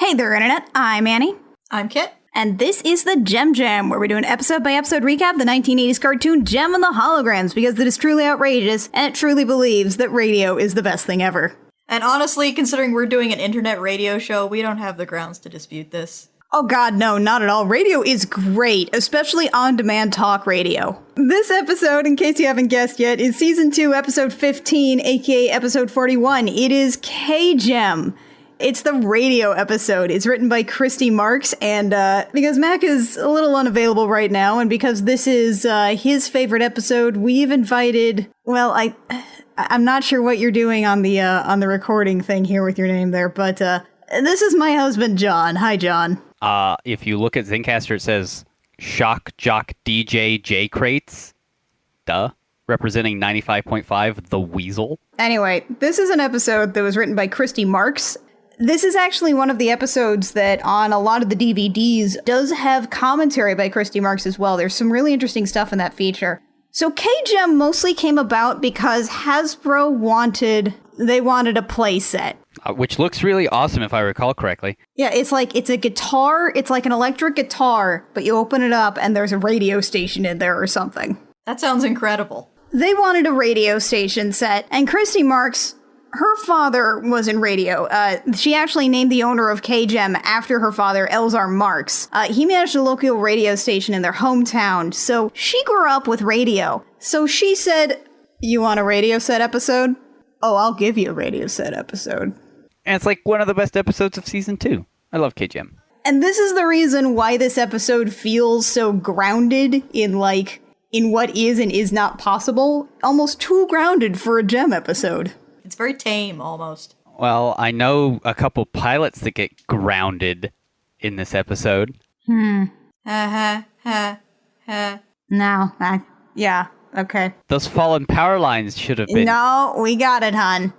Hey there, Internet. I'm Annie. I'm Kit. And this is the JEM JAM, where we do an episode-by-episode recap of the 1980s cartoon Jem and the Holograms, because it is truly outrageous, and it truly believes that radio is the best thing ever. And honestly, considering we're doing an internet radio show, we don't have the grounds to dispute this. Oh god, no, not at all. Radio is great, especially on-demand talk radio. This episode, in case you haven't guessed yet, is Season 2, Episode 15, aka Episode 41. It is KJEM. It's the radio episode. It's written by Christy Marks, and because Mac is a little unavailable right now, and because this is his favorite episode, we've invited, well, I'm not sure what you're doing on the recording thing here with your name there, but this is my husband, John. Hi, John. If you look at Zencastr, it says Shock Jock DJ J Crates. Duh. Representing 95.5, The Weasel. Anyway, this is an episode that was written by Christy Marks. This is actually one of the episodes that on a lot of the DVDs does have commentary by Christy Marks as well. There's some really interesting stuff in that feature. So KJEM mostly came about because Hasbro wanted a play set. Which looks really awesome if I recall correctly. Yeah, it's a guitar, it's like an electric guitar, but you open it up and there's a radio station in there or something. That sounds incredible. They wanted a radio station set, and Christy Marks, her father was in radio. She actually named the owner of KJEM after her father, Elzar Marks. He managed a local radio station in their hometown, so she grew up with radio. So she said, "You want a radio set episode? Oh, I'll give you a radio set episode." And it's like one of the best episodes of Season 2. I love KJEM. And this is the reason why this episode feels so grounded in what is and is not possible. Almost too grounded for a JEM episode. It's very tame, almost. Well, I know a couple pilots that get grounded in this episode. No, yeah, okay. Those fallen power lines should have been... No, we got it, hon.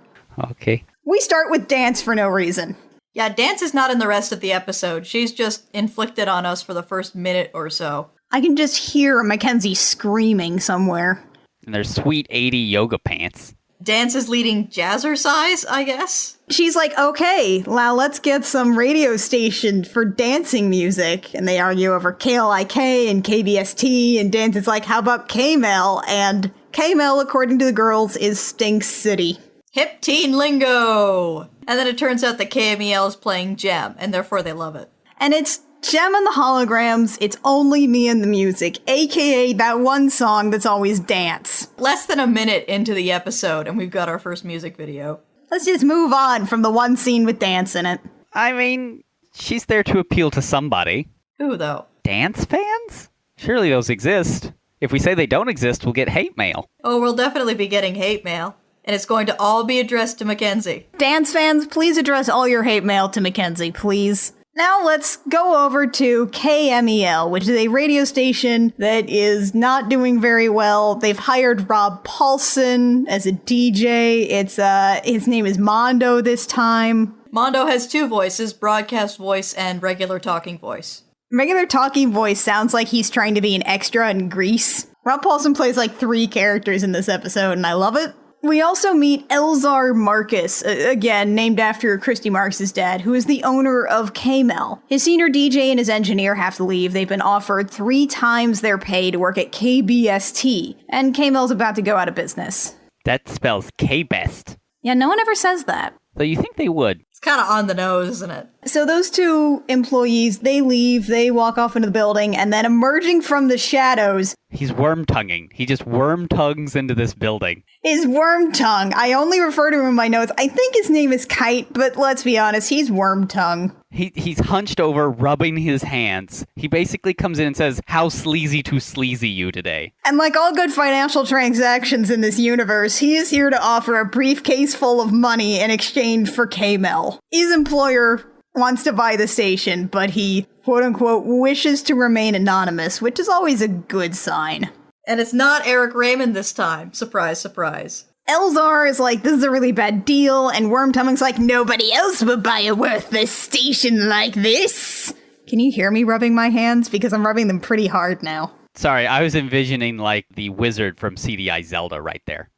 Okay. We start with Dance for no reason. Yeah, Dance is not in the rest of the episode. She's just inflicted on us for the first minute or so. I can just hear Mackenzie screaming somewhere. And their sweet 80 yoga pants. Dance is leading Jazzercise, I guess? She's like, okay, now let's get some radio station for dancing music. And they argue over KLIK and KBST, and Dance is like, how about KMEL? And KMEL, according to the girls, is Stink City. Hip teen lingo! And then it turns out that KMEL is playing JEM, and therefore they love it. And it's JEM and the Holograms, It's Only Me and the Music, aka that one song that's always dance. Less than a minute into the episode, and we've got our first music video. Let's just move on from the one scene with dance in it. I mean, she's there to appeal to somebody. Who, though? Dance fans? Surely those exist. If we say they don't exist, we'll get hate mail. Oh, we'll definitely be getting hate mail. And it's going to all be addressed to Mackenzie. Dance fans, please address all your hate mail to Mackenzie, please. Now let's go over to KMEL, which is a radio station that is not doing very well. They've hired Rob Paulsen as a DJ. His name is Mondo this time. Mondo has two voices, broadcast voice and regular talking voice. Regular talking voice sounds like he's trying to be an extra in Grease. Rob Paulsen plays like 3 characters in this episode, and I love it. We also meet Elzar Marcus, again, named after Christy Marks' dad, who is the owner of KMEL. His senior DJ and his engineer have to leave. They've been offered 3 times their pay to work at KBST, and KMEL's about to go out of business. That spells K-Best. Yeah, no one ever says that. Though you think they would. It's kind of on the nose, isn't it? So those 2 employees, they leave, they walk off into the building, and then emerging from the shadows... He's worm-tonguing. He just worm-tongues into this building. Is Wormtongue. I only refer to him in my notes. I think his name is Kite, but let's be honest, he's Wormtongue. He's hunched over, rubbing his hands. He basically comes in and says, "How sleazy to sleazy you today." And like all good financial transactions in this universe, he is here to offer a briefcase full of money in exchange for KMEL. His employer wants to buy the station, but he, quote-unquote, wishes to remain anonymous, which is always a good sign. And it's not Eric Raymond this time. Surprise, surprise. Elzar is like, this is a really bad deal, and Wormtongue's like, nobody else would buy a worthless station like this. Can you hear me rubbing my hands? Because I'm rubbing them pretty hard now. Sorry, I was envisioning like the wizard from CDI Zelda right there.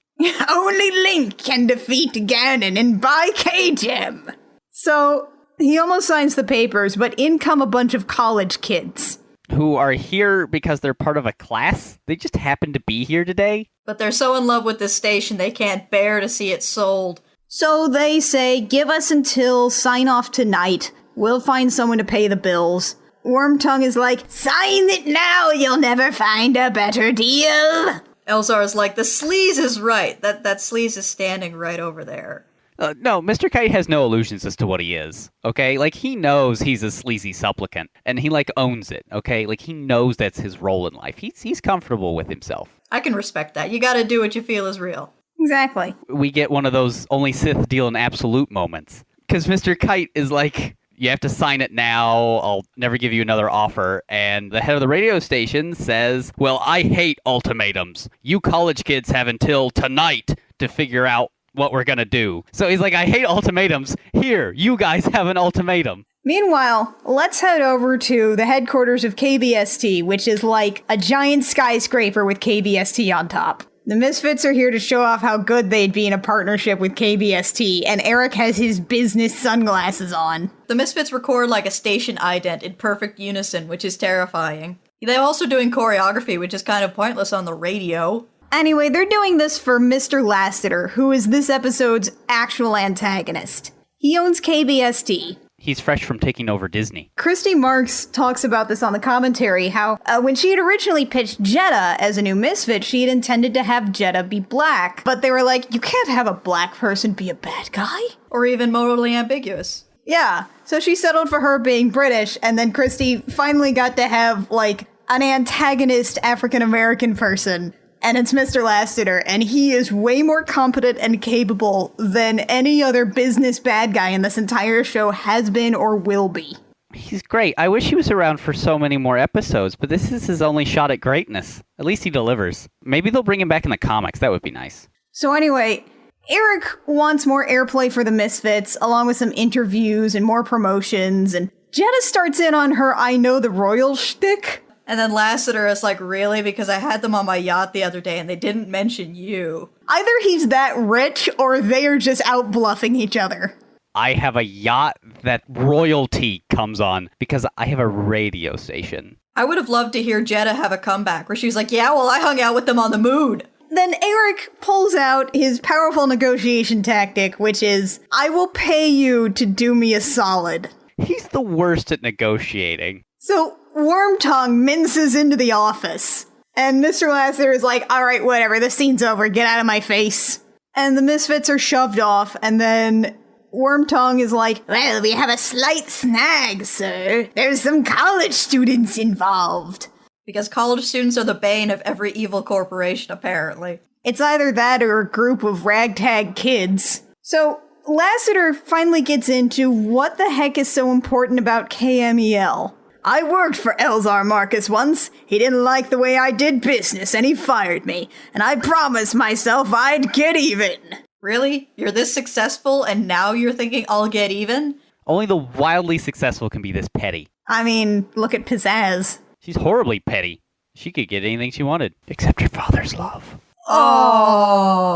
Only Link can defeat Ganon and buy KJEM. So He almost signs the papers, but in come a bunch of college kids. Who are here because they're part of a class? They just happen to be here today? But they're so in love with this station they can't bear to see it sold. So they say, give us until sign off tonight. We'll find someone to pay the bills. Wormtongue is like, sign it now, you'll never find a better deal. Elzar's like, the sleaze is right. That sleaze is standing right over there. No, Mr. Kite has no illusions as to what he is, okay? Like, he knows he's a sleazy supplicant, and he, like, owns it, okay? Like, he knows that's his role in life. He's comfortable with himself. I can respect that. You gotta do what you feel is real. Exactly. We get one of those only Sith deal in absolute moments. Because Mr. Kite is like, you have to sign it now, I'll never give you another offer. And the head of the radio station says, well, I hate ultimatums. You college kids have until tonight to figure out what we're gonna do. So he's like, I hate ultimatums. Here, you guys have an ultimatum. Meanwhile, let's head over to the headquarters of KBST, which is like a giant skyscraper with KBST on top. The Misfits are here to show off how good they'd be in a partnership with KBST, and Eric has his business sunglasses on. The Misfits record like a station ident in perfect unison, which is terrifying. They're also doing choreography, which is kind of pointless on the radio. Anyway, they're doing this for Mr. Lassiter, who is this episode's actual antagonist. He owns KBST. He's fresh from taking over Disney. Christy Marks talks about this on the commentary, how when she had originally pitched Jeddah as a new Misfit, she had intended to have Jeddah be black. But they were like, you can't have a black person be a bad guy. Or even morally ambiguous. Yeah, so she settled for her being British, and then Christy finally got to have, like, an antagonist African-American person. And it's Mr. Lassiter, and he is way more competent and capable than any other business bad guy in this entire show has been or will be. He's great. I wish he was around for so many more episodes, but this is his only shot at greatness. At least he delivers. Maybe they'll bring him back in the comics. That would be nice. So anyway, Eric wants more airplay for the Misfits, along with some interviews and more promotions, and Jeddah starts in on her I know the royal shtick. And then Lassiter is like, really? Because I had them on my yacht the other day and they didn't mention you. Either he's that rich or they are just out bluffing each other. I have a yacht that royalty comes on because I have a radio station. I would have loved to hear Jeddah have a comeback where she's like, yeah, well, I hung out with them on the moon. Then Eric pulls out his powerful negotiation tactic, which is, I will pay you to do me a solid. He's the worst at negotiating. So Wormtongue minces into the office, and Mr. Lassiter is like, all right, whatever, the scene's over, get out of my face. And the Misfits are shoved off, and then Wormtongue is like, well, we have a slight snag, sir. There's some college students involved. Because college students are the bane of every evil corporation, apparently. It's either that or a group of ragtag kids. So Lassiter finally gets into what the heck is so important about KMEL. I worked for Elzar Marcus once. He didn't like the way I did business, and he fired me. And I promised myself I'd get even. Really? You're this successful, and now you're thinking I'll get even? Only the wildly successful can be this petty. I mean, look at Pizzazz. She's horribly petty. She could get anything she wanted, except her father's love. Oh.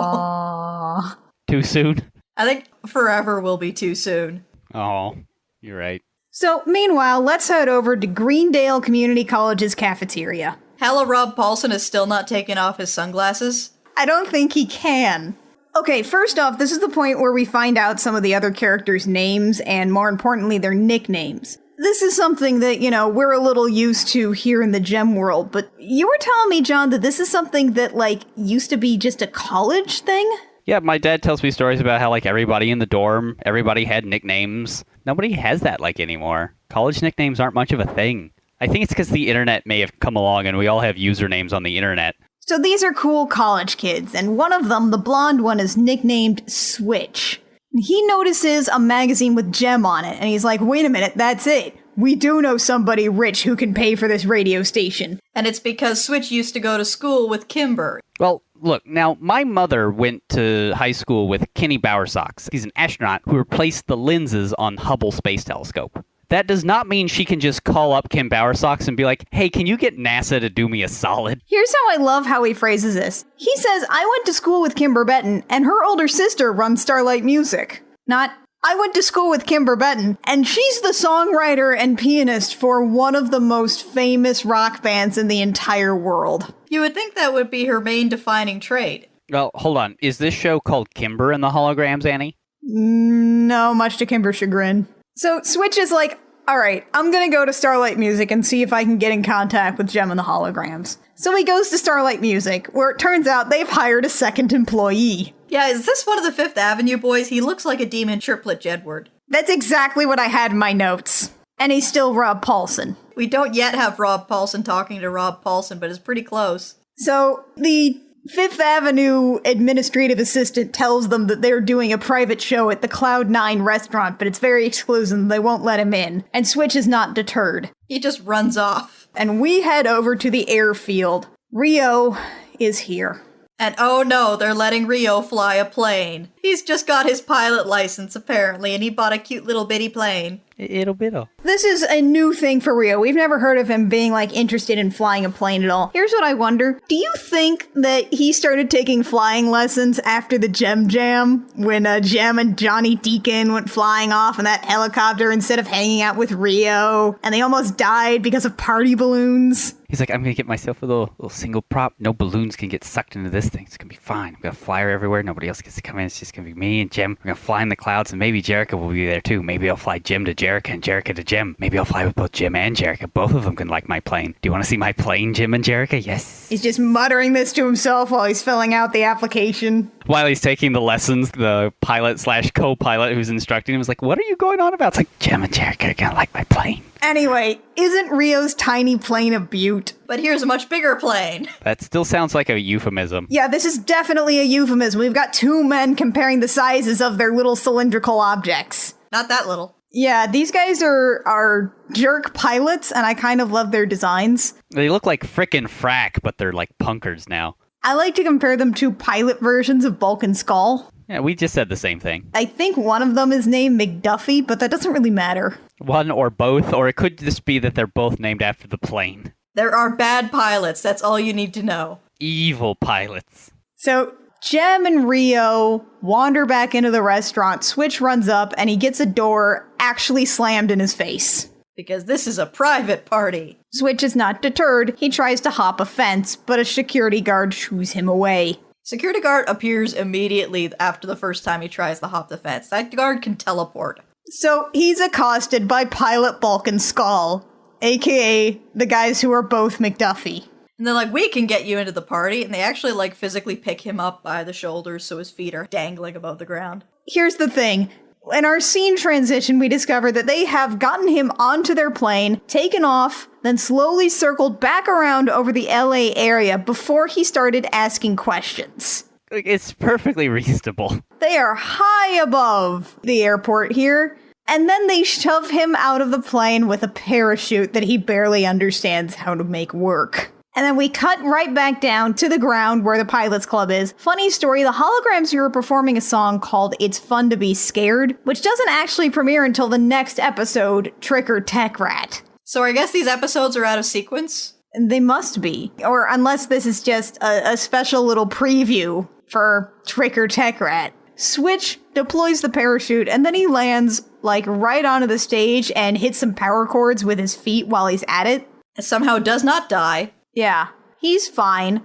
Too soon? I think forever will be too soon. Oh, you're right. So, meanwhile, let's head over to Greendale Community College's cafeteria. Hella Rob Paulsen is still not taking off his sunglasses. I don't think he can. Okay, first off, this is the point where we find out some of the other characters' names, and more importantly, their nicknames. This is something that, you know, we're a little used to here in the GEM world, but you were telling me, John, that this is something that, like, used to be just a college thing? Yeah, my dad tells me stories about how, like, everybody in the dorm, everybody had nicknames. Nobody has that, like, anymore. College nicknames aren't much of a thing. I think it's because the internet may have come along and we all have usernames on the internet. So these are cool college kids, and one of them, the blonde one, is nicknamed Switch. He notices a magazine with GEM on it, and he's like, wait a minute, that's it. We do know somebody rich who can pay for this radio station. And it's because Switch used to go to school with Kimber. Well, look, now, my mother went to high school with Kenny Bowersox. He's an astronaut who replaced the lenses on Hubble Space Telescope. That does not mean she can just call up Kim Bowersox and be like, hey, can you get NASA to do me a solid? Here's how I love how he phrases this. He says, I went to school with Kimber Benton, and her older sister runs Starlight Music. Not, I went to school with Kimber Benton, and she's the songwriter and pianist for one of the most famous rock bands in the entire world. You would think that would be her main defining trait. Well, hold on. Is this show called Kimber and the Holograms, Annie? No, much to Kimber's chagrin. So Switch is like, all right, I'm going to go to Starlight Music and see if I can get in contact with Jem and the Holograms. So he goes to Starlight Music, where it turns out they've hired a second employee. Yeah, is this one of the Fifth Avenue boys? He looks like a demon triplet Jedward. That's exactly what I had in my notes. And he's still Rob Paulsen. We don't yet have Rob Paulsen talking to Rob Paulsen, but it's pretty close. So the Fifth Avenue administrative assistant tells them that they're doing a private show at the Cloud9 restaurant, but it's very exclusive and they won't let him in. And Switch is not deterred. He just runs off. And we head over to the airfield. Rio is here. And oh no, they're letting Rio fly a plane. He's just got his pilot license, apparently, and he bought a cute little bitty plane. It'll biddle. This is a new thing for Rio. We've never heard of him being, interested in flying a plane at all. Here's what I wonder. Do you think that he started taking flying lessons after the JEM JAM? When Jem and Johnny Deacon went flying off in that helicopter instead of hanging out with Rio, and they almost died because of party balloons? He's like, I'm going to get myself a little single prop. No balloons can get sucked into this thing. It's going to be fine. I'm going to fly her everywhere. Nobody else gets to come in. It's just going to be me and Jem. We're going to fly in the clouds, and maybe Jerica will be there too. Maybe I'll fly Jem to Jerica and Jerica to Jem. Maybe I'll fly with both Jem and Jerica. Both of them can like my plane. Do you want to see my plane, Jem and Jerica? Yes. He's just muttering this to himself while he's filling out the application. While he's taking the lessons, the pilot/co-pilot who's instructing him is like, what are you going on about? It's like, Jem and Jerica are going to like my plane. Anyway, isn't Rio's tiny plane a beaut? But here's a much bigger plane. That still sounds like a euphemism. Yeah, this is definitely a euphemism. We've got two men comparing the sizes of their little cylindrical objects. Not that little. Yeah, these guys are jerk pilots, and I kind of love their designs. They look like frickin' frack, but they're like punkers now. I like to compare them to pilot versions of Bulk and Skull. Yeah, we just said the same thing. I think one of them is named McDuffie, but that doesn't really matter. One or both, or it could just be that they're both named after the plane. There are bad pilots, that's all you need to know. Evil pilots. So, Jem and Rio wander back into the restaurant. Switch runs up, and he gets a door actually slammed in his face. Because this is a private party. Switch is not deterred. He tries to hop a fence, but a security guard shoos him away. Security guard appears immediately after the first time he tries to hop the fence. That guard can teleport. So he's accosted by Pilot Bulk and Skull, aka the guys who are both McDuffie. And they're like, we can get you into the party. And they actually physically pick him up by the shoulders so his feet are dangling above the ground. Here's the thing. In our scene transition, we discover that they have gotten him onto their plane, taken off, then slowly circled back around over the LA area before he started asking questions. It's perfectly reasonable. They are high above the airport here, and then they shove him out of the plane with a parachute that he barely understands how to make work. And then we cut right back down to the ground where the Pilots Club is. Funny story, the Holograms here are performing a song called It's Fun to Be Scared, which doesn't actually premiere until the next episode, Trick or Tech Rat. So I guess these episodes are out of sequence? They must be. Or unless this is just a special little preview for Trick or Tech Rat. Switch deploys the parachute, and then he lands, right onto the stage and hits some power chords with his feet while he's at it. And somehow does not die. Yeah, he's fine.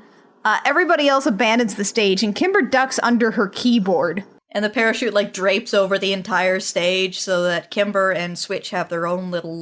Everybody else abandons the stage, and Kimber ducks under her keyboard. And the parachute, drapes over the entire stage so that Kimber and Switch have their own little,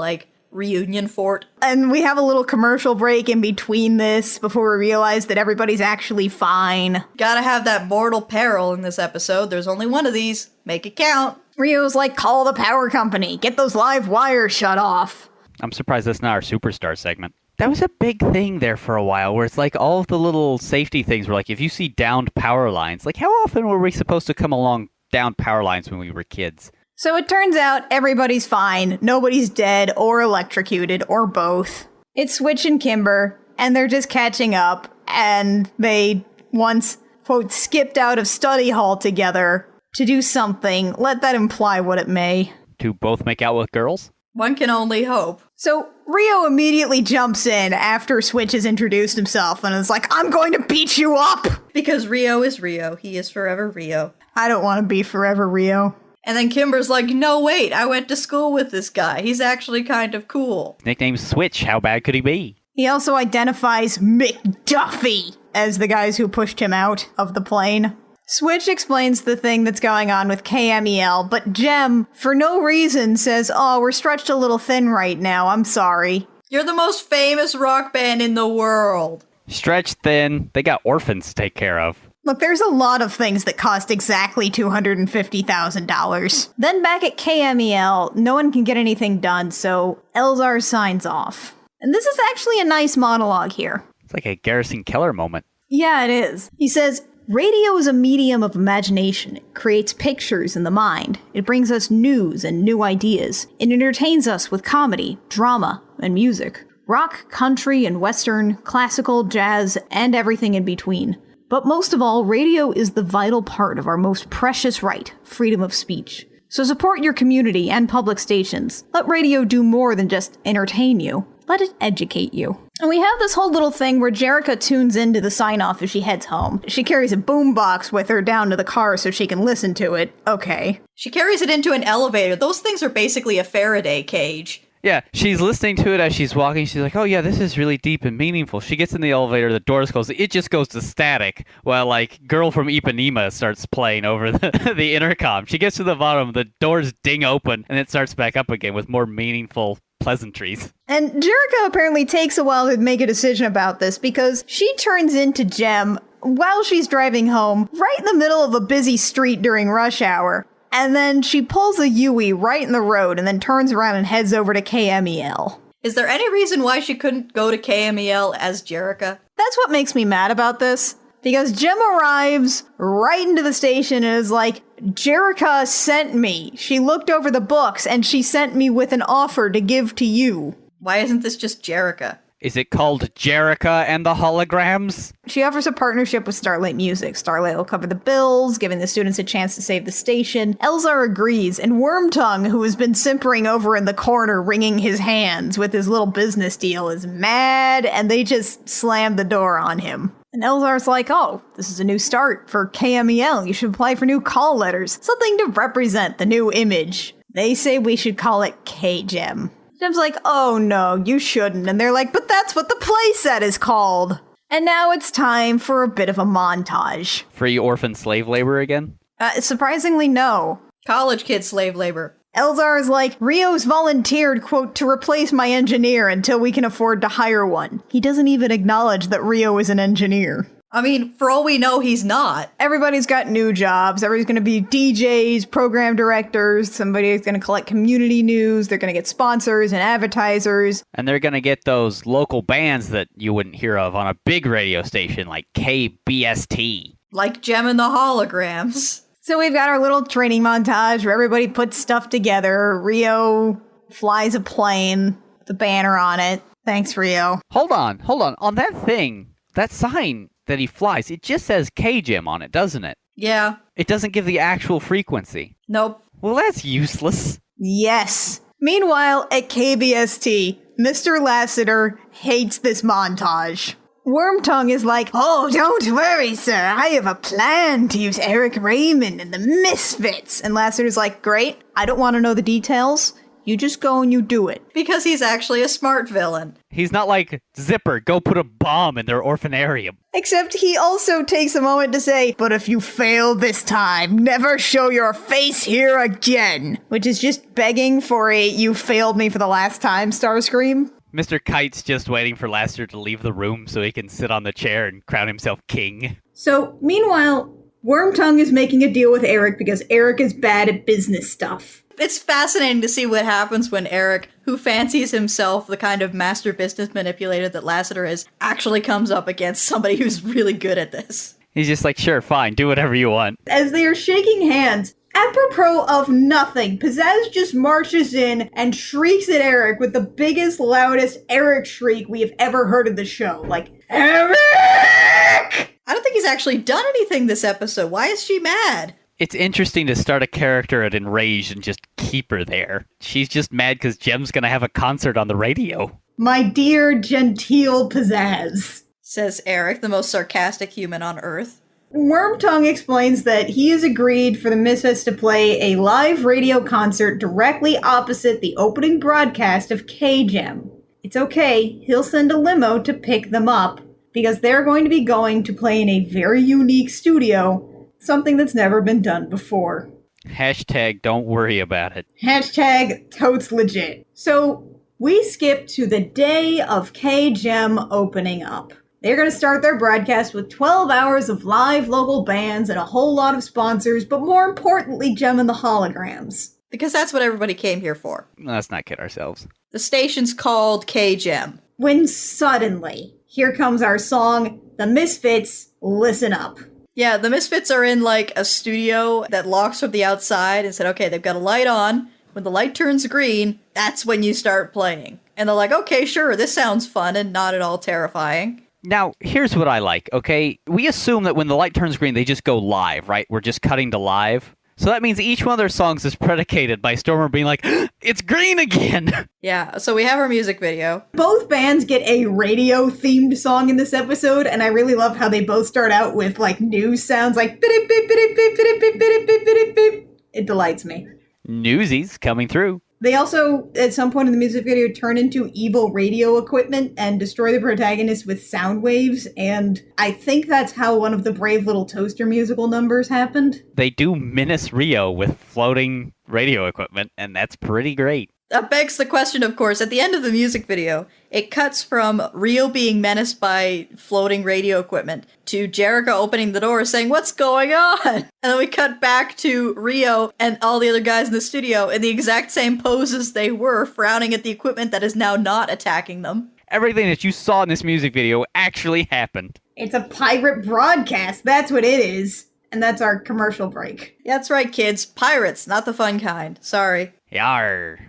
reunion fort. And we have a little commercial break in between this before we realize that everybody's actually fine. Gotta have that mortal peril in this episode. There's only one of these. Make it count. Rio's like, call the power company. Get those live wires shut off. I'm surprised that's not our Superstar segment. That was a big thing there for a while, where it's all of the little safety things were if you see downed power lines, how often were we supposed to come along downed power lines when we were kids? So it turns out everybody's fine. Nobody's dead or electrocuted or both. It's Switch and Kimber, and they're just catching up, and they once, quote, skipped out of study hall together to do something. Let that imply what it may. To both make out with girls? One can only hope. So Rio immediately jumps in after Switch has introduced himself and is like, I'm going to beat you up! Because Rio is Rio. He is forever Rio. I don't want to be forever Rio. And then Kimber's like, no, wait, I went to school with this guy. He's actually kind of cool. Nickname's Switch. How bad could he be? He also identifies McDuffie as the guys who pushed him out of the plane. Switch explains the thing that's going on with KMEL, but JEM, for no reason, says, oh, we're stretched a little thin right now, I'm sorry. You're the most famous rock band in the world. Stretched thin. They got orphans to take care of. Look, there's a lot of things that cost exactly $250,000. Then back at KMEL, no one can get anything done, so Elzar signs off. And this is actually a nice monologue here. It's like a Garrison Keller moment. Yeah, it is. He says, radio is a medium of imagination. It creates pictures in the mind. It brings us news and new ideas. It entertains us with comedy, drama, and music. Rock, country, and western, classical, jazz, and everything in between. But most of all, radio is the vital part of our most precious right, freedom of speech. So support your community and public stations. Let radio do more than just entertain you. Let it educate you. And we have this whole little thing where Jerrica tunes into the sign-off as she heads home. She carries a boombox with her down to the car so she can listen to it. Okay. She carries it into an elevator. Those things are basically a Faraday cage. Yeah, she's listening to it as she's walking. She's like, oh yeah, this is really deep and meaningful. She gets in the elevator, the doors close. It just goes to static while, like, Girl from Ipanema starts playing over the intercom. She gets to the bottom, the doors ding open, and it starts back up again with more meaningful pleasantries. And Jerrica apparently takes a while to make a decision about this because she turns into JEM while she's driving home, right in the middle of a busy street during rush hour. And then she pulls a Yui right in the road and then turns around and heads over to KMEL. Is there any reason why she couldn't go to KMEL as Jerrica? That's what makes me mad about this. Because JEM arrives right into the station and is like, Jerrica sent me. She looked over the books and she sent me with an offer to give to you. Why isn't this just Jerrica? Is it called Jerrica and the Holograms? She offers a partnership with Starlight Music. Starlight will cover the bills, giving the students a chance to save the station. Elzar agrees, and Wormtongue, who has been simpering over in the corner wringing his hands with his little business deal, is mad, and they just slam the door on him. And Elzar's like, oh, this is a new start for KMEL. You should apply for new call letters. Something to represent the new image. They say we should call it KJEM. Jem's like, oh no, you shouldn't. And they're like, but that's what the playset is called. And now it's time for a bit of a montage. Free orphan slave labor again? Surprisingly, no. College kid slave labor. Elzar is like, Rio's volunteered, quote, to replace my engineer until we can afford to hire one. He doesn't even acknowledge that Rio is an engineer. I mean, for all we know, he's not. Everybody's got new jobs. Everybody's going to be DJs, program directors. Somebody's going to collect community news. They're going to get sponsors and advertisers. And they're going to get those local bands that you wouldn't hear of on a big radio station like KBST. Like JEM and the Holograms. So we've got our little training montage where everybody puts stuff together. Rio flies a plane with a banner on it. Thanks, Rio. Hold on. On that thing, that sign that he flies, it just says KJEM on it, doesn't it? Yeah. It doesn't give the actual frequency. Nope. Well, that's useless. Yes. Meanwhile, at KBST, Mr. Lassiter hates this montage. Wormtongue is like, oh, don't worry, sir. I have a plan to use Eric Raymond and the Misfits. And Lassiter's like, great. I don't want to know the details. You just go and you do it. Because he's actually a smart villain. He's not like, Zipper, go put a bomb in their orphanarium. Except he also takes a moment to say, but if you fail this time, never show your face here again. Which is just begging for a you failed me for the last time Starscream. Mr. Kite's just waiting for Lassiter to leave the room so he can sit on the chair and crown himself king. So, meanwhile, Wormtongue is making a deal with Eric because Eric is bad at business stuff. It's fascinating to see what happens when Eric, who fancies himself the kind of master business manipulator that Lassiter is, actually comes up against somebody who's really good at this. He's just like, sure, fine, do whatever you want. As they are shaking hands, apropos of nothing, Pizzazz just marches in and shrieks at Eric with the biggest, loudest Eric shriek we have ever heard of the show. Like, Eric! I don't think he's actually done anything this episode. Why is she mad? It's interesting to start a character at Enraged and just keep her there. She's just mad because Jem's gonna have a concert on the radio. My dear, genteel Pizzazz, says Eric, the most sarcastic human on Earth. Wormtongue explains that he has agreed for the Misfits to play a live radio concert directly opposite the opening broadcast of KJEM. It's okay, he'll send a limo to pick them up, because they're going to be going to play in a very unique studio, something that's never been done before. Hashtag don't worry about it. Hashtag totes legit. So, we skip to the day of KJEM opening up. They're going to start their broadcast with 12 hours of live local bands and a whole lot of sponsors, but more importantly, Jem and the holograms. Because that's what everybody came here for. Let's not kid ourselves. The station's called KJEM. When suddenly, here comes our song, The Misfits, Listen Up. Yeah, the Misfits are in like a studio that locks from the outside and said, okay, they've got a light on. When the light turns green, that's when you start playing. And they're like, okay, sure, this sounds fun and not at all terrifying. Now, here's what I like, okay? We assume that when the light turns green, they just go live, right? We're just cutting to live. So that means each one of their songs is predicated by Stormer being like, it's green again! Yeah, so we have our music video. Both bands get a radio-themed song in this episode, and I really love how they both start out with, like, news sounds like beep, beep, beep, beep, beep, beep, beep, beep, beep, beep. It delights me. Newsies coming through. They also, at some point in the music video, turn into evil radio equipment and destroy the protagonist with sound waves, and I think that's how one of the Brave Little Toaster musical numbers happened. They do menace Rio with floating radio equipment, and that's pretty great. That begs the question, of course, at the end of the music video, it cuts from Rio being menaced by floating radio equipment to Jericho opening the door saying, what's going on? And then we cut back to Rio and all the other guys in the studio in the exact same poses they were, frowning at the equipment that is now not attacking them. Everything that you saw in this music video actually happened. It's a pirate broadcast, that's what it is. And that's our commercial break. Yeah, that's right, kids. Pirates, not the fun kind. Sorry. Yar.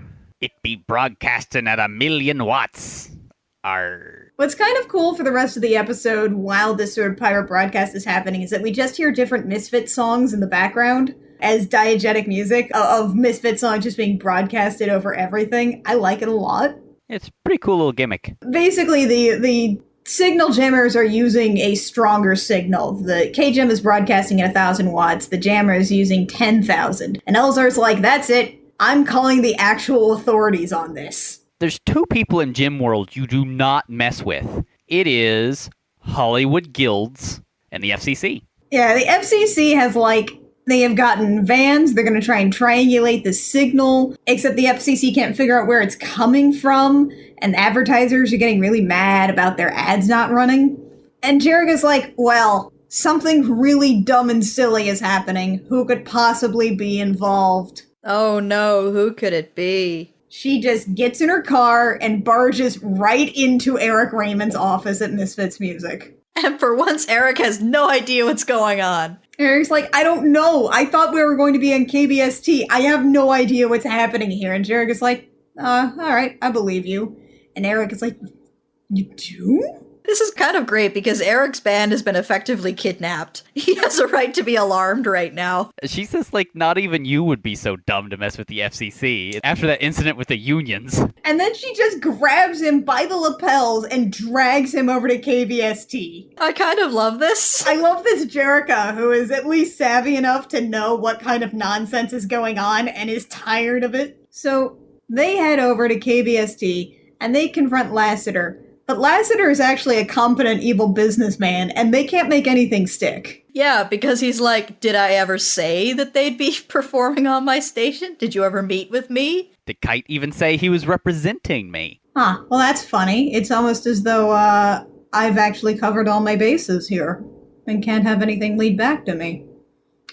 It be broadcasting at 1,000,000 watts. Arr. What's kind of cool for the rest of the episode while this sort of pirate broadcast is happening is that we just hear different Misfit songs in the background as diegetic music of Misfit songs just being broadcasted over everything. I like it a lot. It's a pretty cool little gimmick. Basically, the signal jammers are using a stronger signal. The KJEM is broadcasting at 1,000 watts. The jammer is using 10,000. And Elzar's like, that's it. I'm calling the actual authorities on this. There's two people in Gym World you do not mess with. It is Hollywood Guilds and the FCC. Yeah, the FCC has they have gotten vans. They're going to try and triangulate the signal, except the FCC can't figure out where it's coming from. And advertisers are getting really mad about their ads not running. And Jerica's like, well, something really dumb and silly is happening. Who could possibly be involved? Oh no, who could it be? She just gets in her car and barges right into Eric Raymond's office at Misfits Music. And for once, Eric has no idea what's going on. Eric's like, I don't know. I thought we were going to be on KBST. I have no idea what's happening here. And Jerica's like, all right, I believe you. And Eric is like, you do? This is kind of great because Eric's band has been effectively kidnapped. He has a right to be alarmed right now. She says, not even you would be so dumb to mess with the FCC after that incident with the unions. And then she just grabs him by the lapels and drags him over to KBST. I kind of love this. I love this Jerica, who is at least savvy enough to know what kind of nonsense is going on and is tired of it. So they head over to KBST and they confront Lassiter. But Lassiter is actually a competent evil businessman, and they can't make anything stick. Yeah, because he's like, did I ever say that they'd be performing on my station? Did you ever meet with me? Did Kite even say he was representing me? Huh, well that's funny. It's almost as though I've actually covered all my bases here, and can't have anything lead back to me.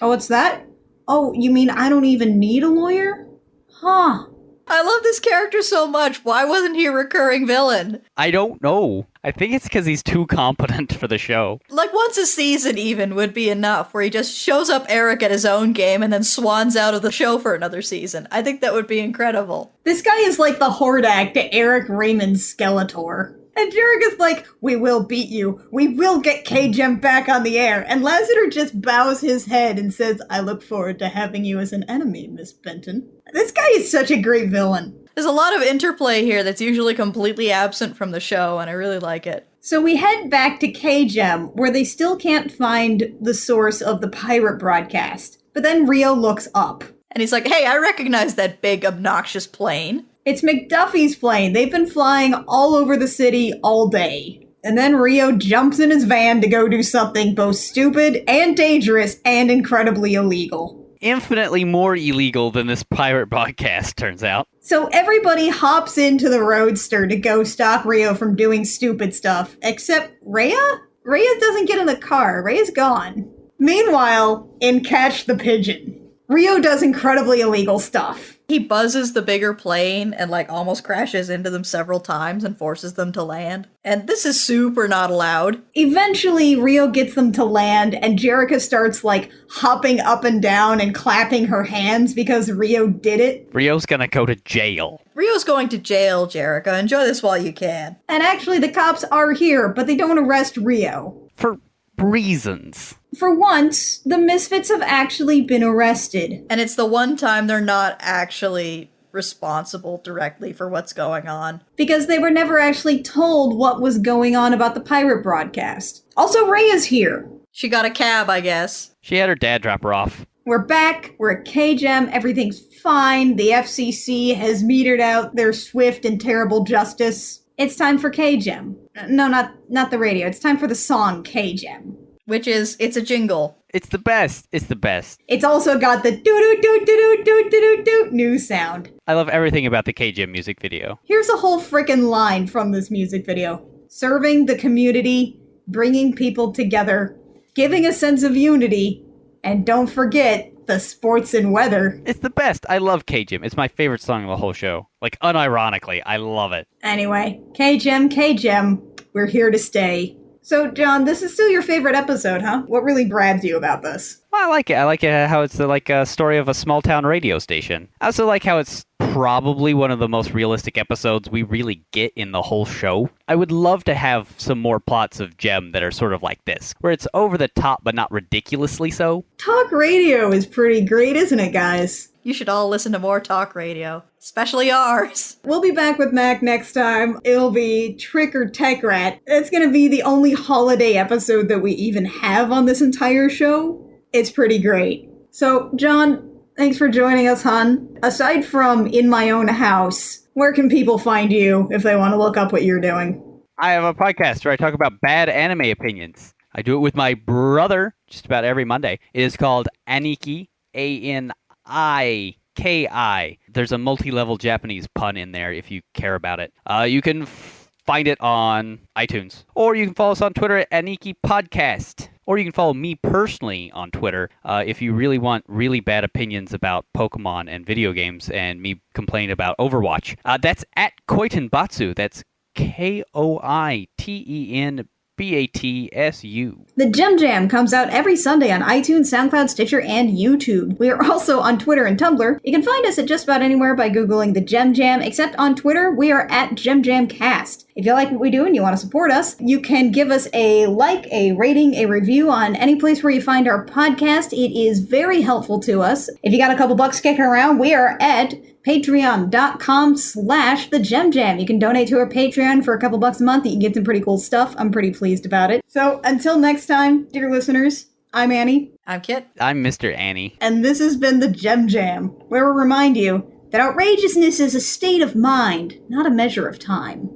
Oh, what's that? Oh, you mean I don't even need a lawyer? Huh. I love this character so much. Why wasn't he a recurring villain? I don't know. I think it's because he's too competent for the show. Like once a season even would be enough, where he just shows up Eric at his own game and then swans out of the show for another season. I think that would be incredible. This guy is like the Hordak to Eric Raymond's Skeletor. And Jerica's like, we will beat you. We will get KJEM back on the air. And Lassiter just bows his head and says, I look forward to having you as an enemy, Miss Benton. This guy is such a great villain. There's a lot of interplay here that's usually completely absent from the show, and I really like it. So we head back to KJEM, where they still can't find the source of the pirate broadcast. But then Rio looks up. And he's like, hey, I recognize that big, obnoxious plane. It's McDuffie's plane. They've been flying all over the city all day. And then Rio jumps in his van to go do something both stupid and dangerous and incredibly illegal. Infinitely more illegal than this pirate broadcast, turns out. So everybody hops into the Roadster to go stop Rio from doing stupid stuff, except Rhea? Rhea doesn't get in the car. Rhea's gone. Meanwhile, in Catch the Pigeon, Rio does incredibly illegal stuff. He buzzes the bigger plane and, like, almost crashes into them several times and forces them to land. And this is super not allowed. Eventually, Rio gets them to land, and Jerrica starts, like, hopping up and down and clapping her hands because Rio did it. Rio's gonna go to jail. Rio's going to jail, Jerrica. Enjoy this while you can. And actually, the cops are here, but they don't arrest Rio. For reasons. For once, the Misfits have actually been arrested. And it's the one time they're not actually responsible directly for what's going on. Because they were never actually told what was going on about the pirate broadcast. Also, Rhea's here. She got a cab, I guess. She had her dad drop her off. We're back, we're at KJEM, everything's fine, the FCC has metered out their swift and terrible justice. It's time for KJEM. No, not the radio, it's time for the song KJEM. Which is, it's a jingle. It's the best. It's the best. It's also got the doo-doo-doo-doo-doo-doo-doo new sound. I love everything about the KJEM music video. Here's a whole frickin' line from this music video. Serving the community, bringing people together, giving a sense of unity, and don't forget the sports and weather. It's the best. I love KJEM. It's my favorite song of the whole show. Like, unironically, I love it. Anyway, KJEM, we're here to stay. So, John, this is still your favorite episode, huh? What really grabs you about this? Well, I like it. I like it how it's like a story of a small town radio station. I also like how it's probably one of the most realistic episodes we really get in the whole show. I would love to have some more plots of JEM that are sort of like this, where it's over the top but not ridiculously so. Talk radio is pretty great, isn't it, guys? You should all listen to more talk radio, especially ours. We'll be back with Mac next time. It'll be Trick or Tech Rat. It's going to be the only holiday episode that we even have on this entire show. It's pretty great. So, John, thanks for joining us, hon. Aside from in my own house, where can people find you if they want to look up what you're doing? I have a podcast where I talk about bad anime opinions. I do it with my brother just about every Monday. It is called Aniki, Aniki. There's a multi-level Japanese pun in there if you care about it. You can find it on iTunes. Or you can follow us on Twitter at Aniki Podcast. Or you can follow me personally on Twitter if you really want really bad opinions about Pokemon and video games and me complaining about Overwatch. That's at Koitenbatsu. That's KOITENBATSU. The JEM Jam comes out every Sunday on iTunes, SoundCloud, Stitcher, and YouTube. We are also on Twitter and Tumblr. You can find us at just about anywhere by Googling the JEM Jam, except on Twitter, we are at JEM Jam Cast. If you like what we do and you want to support us, you can give us a like, a rating, a review on any place where you find our podcast. It is very helpful to us. If you got a couple bucks kicking around, we are at patreon.com/thejemjam. You can donate to our Patreon for a couple bucks a month. You can get some pretty cool stuff. I'm pretty pleased about it. So until next time, dear listeners, I'm Annie. I'm Kit. I'm Mr. Annie. And this has been the JEM Jam, where we remind you that outrageousness is a state of mind, not a measure of time.